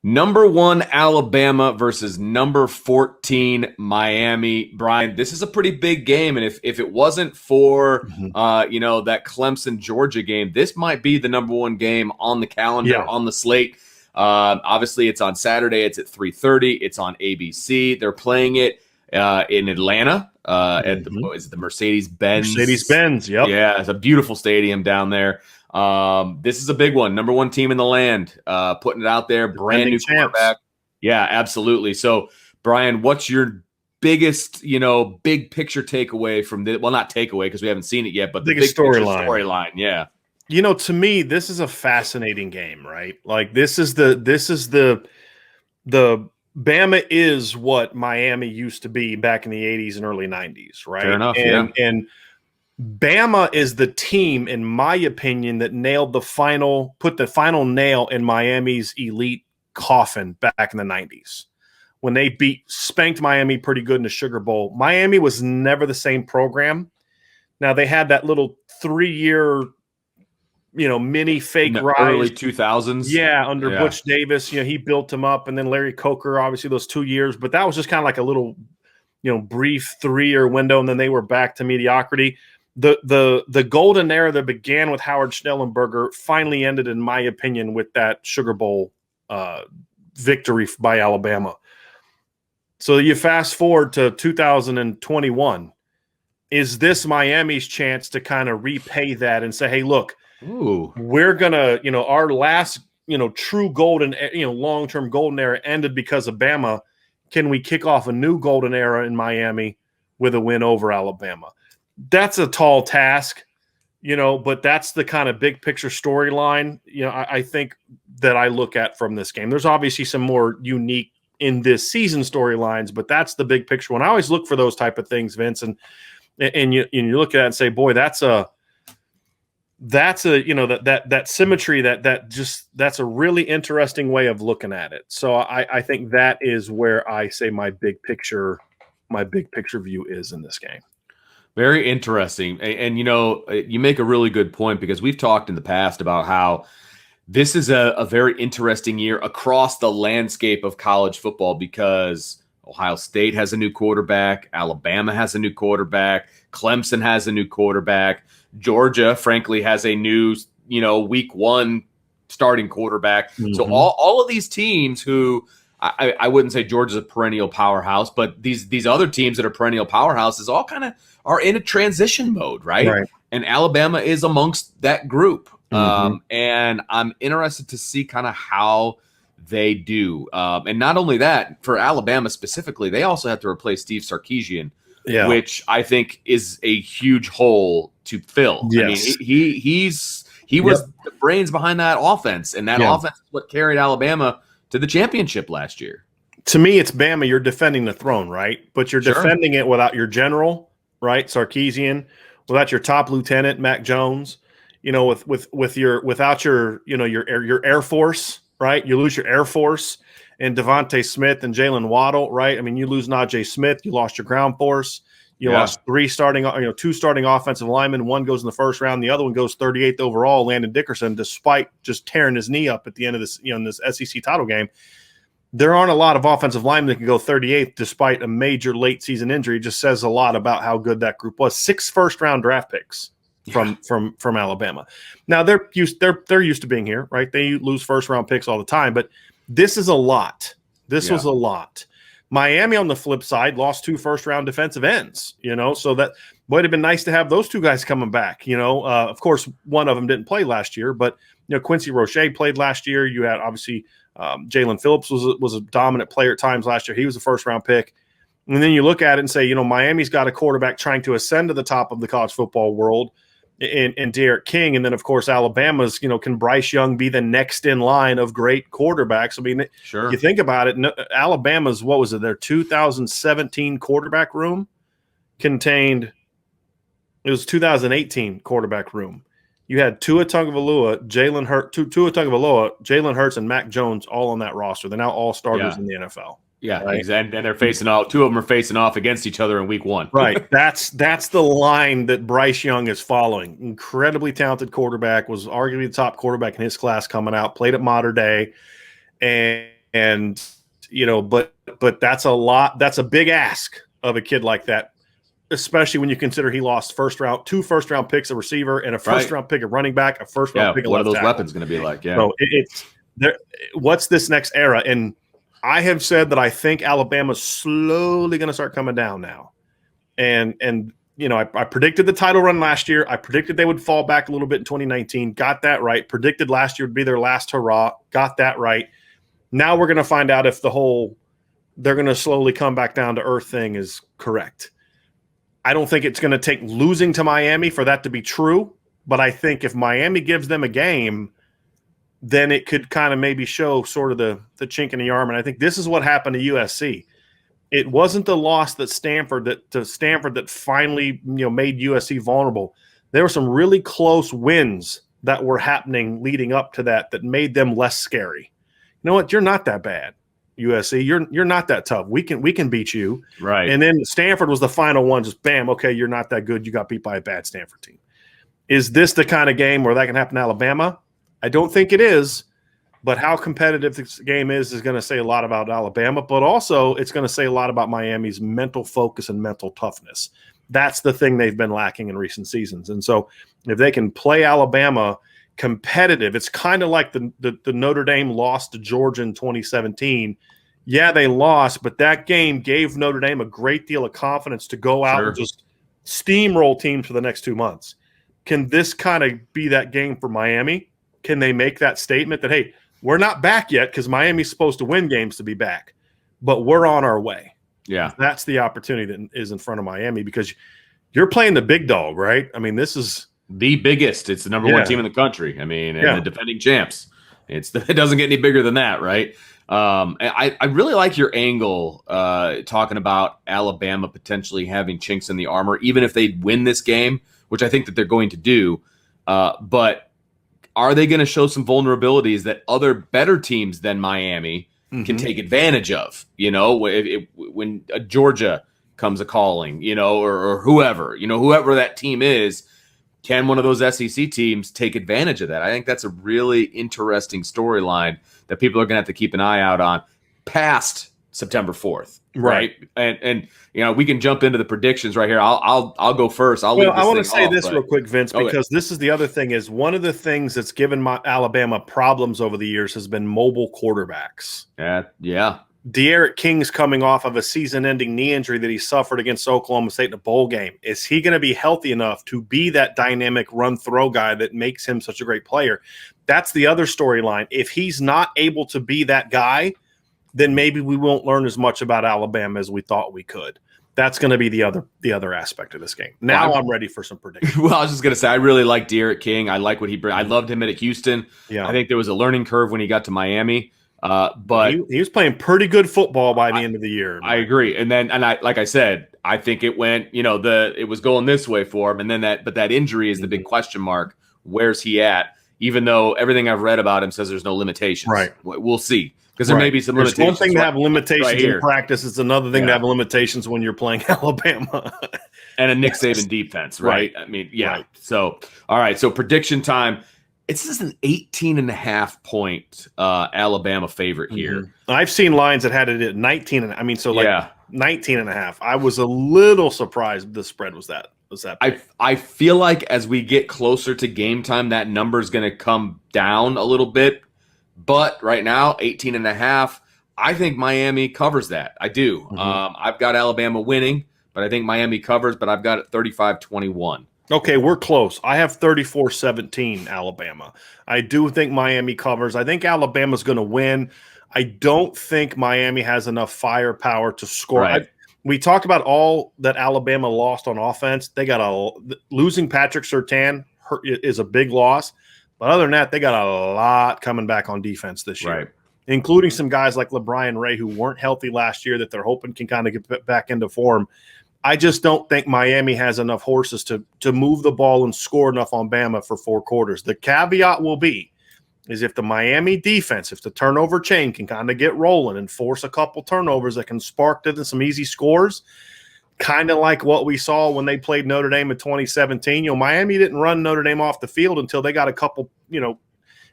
Number 1 Alabama versus number 14 Miami. Brian, this is a pretty big game, and if it wasn't for that Clemson Georgia game, this might be the number 1 game on the calendar, on the slate. Obviously, it's on Saturday. It's at 3:30. It's on ABC. They're playing it in Atlanta at the Mercedes-Benz. Mercedes-Benz, yep. Yeah, it's a beautiful stadium down there. This is a big one. Number 1 team in the land, putting it out there. Brand new quarterback. Yeah, absolutely. So, Brian, what's your biggest, big picture takeaway from this? Well, not takeaway because we haven't seen it yet, but the big storyline. Yeah. To me, this is a fascinating game, right? Like this is the Bama is what Miami used to be back in the 80s and early 90s, right? Fair enough, and Bama is the team, in my opinion, that put the final nail in Miami's elite coffin back in the 90s. When they spanked Miami pretty good in the Sugar Bowl. Miami was never the same program. Now they had that little 3-year mini fake rise. Early 2000s. Yeah, under Butch Davis. He built him up, and then Larry Coker, obviously, those 2 years. But that was just kind of like a little, brief 3-year window, and then they were back to mediocrity. The golden era that began with Howard Schnellenberger finally ended, in my opinion, with that Sugar Bowl victory by Alabama. So you fast forward to 2021. Is this Miami's chance to kind of repay that and say, hey, look, we're going to, our last, true golden, long-term golden era ended because of Bama. Can we kick off a new golden era in Miami with a win over Alabama? That's a tall task, but that's the kind of big picture storyline, I think that I look at from this game. There's obviously some more unique in this season storylines, but that's the big picture one. I always look for those type of things, Vince, and you look at it and say, boy, that's a that symmetry that's a really interesting way of looking at it. So I think that is where I say my big picture view is in this game. Very interesting. And you make a really good point, because we've talked in the past about how this is a very interesting year across the landscape of college football, because Ohio State has a new quarterback, Alabama has a new quarterback, Clemson has a new quarterback, Georgia, frankly, has a new, week 1 starting quarterback. Mm-hmm. So all of these teams who I wouldn't say Georgia's a perennial powerhouse, but these other teams that are perennial powerhouses all kind of are in a transition mode, right? And Alabama is amongst that group. Mm-hmm. And I'm interested to see kind of how they do. And not only that, for Alabama specifically, they also have to replace Steve Sarkisian, which I think is a huge hole to fill. Yes. I mean, he was the brains behind that offense, and that offense is what carried Alabama to the championship last year. To me, it's Bama. You're defending the throne, right? But you're defending it without your general, right? Sarkisian, without your top lieutenant, Mac Jones, without your Air Force, right? You lose your Air Force and Devontae Smith and Jalen Waddle, right? I mean, you lose Najee Smith, you lost your ground force. You lost 2 starting offensive linemen. One goes in the first round, the other one goes 38th overall, Landon Dickerson, despite just tearing his knee up at the end of this, in this SEC title game. There aren't a lot of offensive linemen that can go 38th despite a major late season injury. It just says a lot about how good that group was. 6 first-round draft picks from Alabama. Now they're used to being here, right? They lose first-round picks all the time, but this is a lot. This was a lot. Miami, on the flip side, lost 2 first-round defensive ends, so that would have been nice to have those 2 guys coming back. Of course, one of them didn't play last year, but Quincy Roche played last year. You had obviously Jalen Phillips was a dominant player at times last year. He was a first-round pick. And then you look at it and say, Miami's got a quarterback trying to ascend to the top of the college football world in Derek King. And then, of course, Alabama's, can Bryce Young be the next in line of great quarterbacks? I mean, you think about it, Alabama's, their 2017 quarterback room contained – it was 2018 quarterback room. You had Tua Tagovailoa, Jalen Hurts, and Mac Jones all on that roster. They're now all starters in the NFL. Yeah, right? And they're facing off. 2 of them are facing off against each other in week 1. Right. That's the line that Bryce Young is following. Incredibly talented quarterback, was arguably the top quarterback in his class coming out, played at Mater Dei. And and but that's a lot. That's a big ask of a kid like that, especially when you consider he lost two first round picks, a receiver, and a first round pick, a running back, a first round pick. What are those weapons going to be like? Yeah. So it's there. What's this next era? And I have said that I think Alabama's slowly going to start coming down now. And I predicted the title run last year. I predicted they would fall back a little bit in 2019. Got that right. Predicted last year would be their last hurrah. Got that right. Now we're going to find out if the whole they're going to slowly come back down to earth thing is correct. I don't think it's going to take losing to Miami for that to be true. But I think if Miami gives them a game, then it could kind of maybe show sort of the chink in the arm. And I think this is what happened to USC. It wasn't the loss that Stanford that finally made USC vulnerable. There were some really close wins that were happening leading up to that made them less scary. You know what? You're not that bad, USC. You're not that tough. We can beat you. Right. And then Stanford was the final one. Just bam. Okay, you're not that good. You got beat by a bad Stanford team. Is this the kind of game where that can happen in Alabama? I don't think it is. But how competitive this game is going to say a lot about Alabama, but also it's going to say a lot about Miami's mental focus and mental toughness. That's the thing they've been lacking in recent seasons. And so if they can play Alabama competitive, it's kind of like the Notre Dame loss to Georgia in 2017. Yeah, they lost, but that game gave Notre Dame a great deal of confidence to go out and just steamroll teams for the next 2 months. Can this kind of be that game for Miami? Can they make that statement that, hey, we're not back yet because Miami's supposed to win games to be back, but we're on our way. Yeah. That's the opportunity that is in front of Miami because you're playing the big dog, right? I mean, this is the biggest. It's the number one team in the country. I mean, and the defending champs. It doesn't get any bigger than that, right? I really like your angle talking about Alabama potentially having chinks in the armor, even if they win this game, which I think that they're going to do. But are they going to show some vulnerabilities that other better teams than Miami can take advantage of? When Georgia comes a calling, or whoever, whoever that team is, can one of those SEC teams take advantage of that? I think that's a really interesting storyline that people are going to have to keep an eye out on past September 4th. Right. And we can jump into the predictions right here. I'll go first. I want to say this real quick, Vince, because this is the other thing is one of the things that's given Alabama problems over the years has been mobile quarterbacks. Yeah. De'Aaron King's coming off of a season-ending knee injury that he suffered against Oklahoma State in a bowl game. Is he going to be healthy enough to be that dynamic run-throw guy that makes him such a great player? That's the other storyline. If he's not able to be that guy, then maybe we won't learn as much about Alabama as we thought we could. That's going to be the other aspect of this game. Now I'm ready for some predictions. Well, I was just going to say, I really like De'Aaron King. I like what he brings. I loved him at Houston. Yeah. I think there was a learning curve when he got to Miami. But he was playing pretty good football by the end of the year. I agree. And like I said, I think it went, it was going this way for him. And then that injury is the big question mark. Where's he at? Even though everything I've read about him says there's no limitations. Right. We'll see. Because there may be some limitations. It's one thing to have limitations in practice. It's another thing to have limitations when you're playing Alabama. And a Nick Saban defense, right? I mean, Right. So, all right. So prediction time. It's just an 18.5 point Alabama favorite here. I've seen lines that had it at 19. 19.5. I was a little surprised the spread was that big. I feel like as we get closer to game time, that number is going to come down a little bit. But right now, 18.5, I think Miami covers that. I do. I've got Alabama winning, but I think Miami covers, but I've got it 35-21. Okay, we're close. I have 34-17 Alabama. I do think Miami covers. I think Alabama's going to win. I don't think Miami has enough firepower to score. Right. We talked about all that Alabama lost on offense. They got losing Patrick Surtain is a big loss. But other than that, they got a lot coming back on defense this year, including some guys like LeBron Ray who weren't healthy last year that they're hoping can kind of get back into form. I just don't think Miami has enough horses to move the ball and score enough on Bama for 4 quarters. The caveat will be is if the Miami defense, if the turnover chain can kind of get rolling and force a couple turnovers that can spark to some easy scores, kind of like what we saw when they played Notre Dame in 2017. Miami didn't run Notre Dame off the field until they got a couple,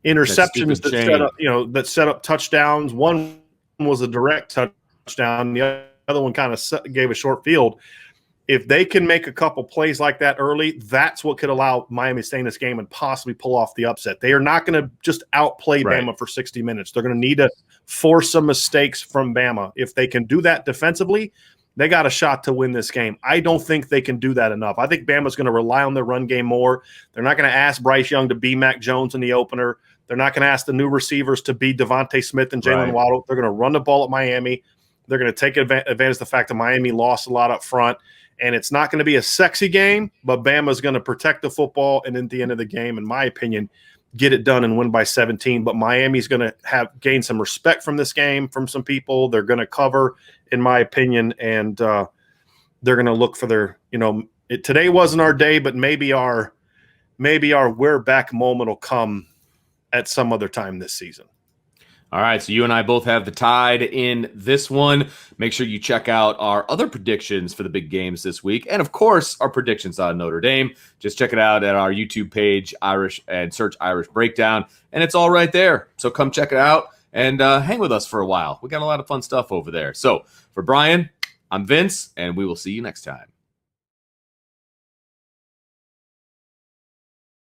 interceptions that set up touchdowns. One was a direct touchdown. The other one kind of gave a short field. If they can make a couple plays like that early, that's what could allow Miami to stay in this game and possibly pull off the upset. They are not going to just outplay Bama for 60 minutes. They're going to need to force some mistakes from Bama. If they can do that defensively, they got a shot to win this game. I don't think they can do that enough. I think Bama's going to rely on their run game more. They're not going to ask Bryce Young to be Mac Jones in the opener. They're not going to ask the new receivers to be Devontae Smith and Jalen Waddle. They're going to run the ball at Miami. They're going to take advantage of the fact that Miami lost a lot up front. And it's not going to be a sexy game, but Bama's going to protect the football and at the end of the game, in my opinion, get it done and win by 17. But Miami's going to gain some respect from this game from some people. They're going to cover, in my opinion, and they're going to look for their, today wasn't our day, but maybe our we're back moment will come at some other time this season. All right, so you and I both have the Tide in this one. Make sure you check out our other predictions for the big games this week. And, of course, our predictions on Notre Dame. Just check it out at our YouTube page, Irish, and search Irish Breakdown. And it's all right there. So come check it out and hang with us for a while. We got a lot of fun stuff over there. So for Brian, I'm Vince, and we will see you next time.